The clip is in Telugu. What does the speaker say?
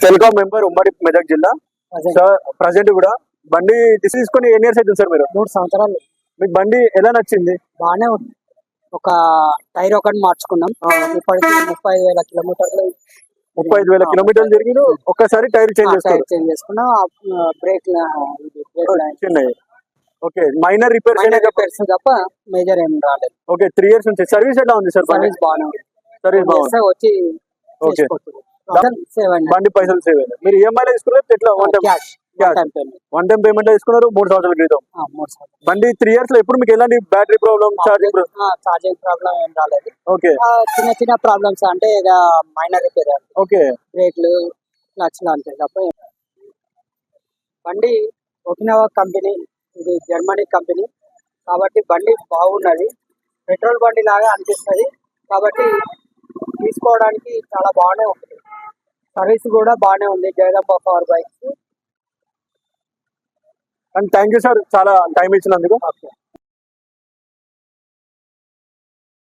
టెలికాం మెంబర్ ఉమ్మడి మెదక్ జిల్లా సార్. ప్రజెంట్ కూడా బండి తీసుకొని ఎన్ని ఇయర్స్ అవుతుంది సార్ మీరు? 3 సంవత్సరాలు. మీకు బండి ఎలా నచ్చింది? బాగానే ఉంది. ఒక టైర్ ఒకటి మార్చుకున్నాం. ఇప్పటికి 35,000 కిలోమీటర్లు. 35,000 కిలోమీటర్లు తిరిగి ఒక్కసారి టైర్ చేంజ్ చేసుకున్నాం. బ్రేక్ చిన్నవి. ఓకే, మైనర్ రిపేర్స్ తప్ప మేజర్ ఏం రాలేదు. ఓకే, 3 ఇయర్స్ నుంచి సర్వీస్ ఎలా ఉంది సార్? సర్వీస్ బాగానే ఉంది. సర్వీస్ బాగుంది. వచ్చి ఓకే, బండి పైసలు సేవ్ అయ్యాయి. మీరు ఈఎంఐ తీసుకున్నారు ఎట్లా? వన్ టైం పేమెంట్ తీసుకున్నారు 3 సంవత్సరాల క్రితం. బండి 3 ఇయర్స్ లో ఎప్పుడు మీకు ఎలాంటి బ్యాటరీ ప్రాబ్లమ్, ఛార్జింగ్ ప్రాబ్లం ఏం రాలేదు. ఓకే, చిన్న చిన్న ప్రాబ్లమ్స్ అంటే ఇక మైనర్ రిపేర్. ఓకే, బ్రేక్లు క్లచ్ లాంటివి తప్ప. బండి ఒకినవా కంపెనీ, ఇది జర్మనీ కంపెనీ కాబట్టి బండి బాగున్నది. పెట్రోల్ బండి లాగా అనిపిస్తుంది కాబట్టి తీసుకోవడానికి చాలా బాగానే ఉంటుంది. సర్వీస్ కూడా బాగానే ఉంది. Jagadamba power bikes. And thank you sir, చాలా టైం ఇచ్చినందుకు.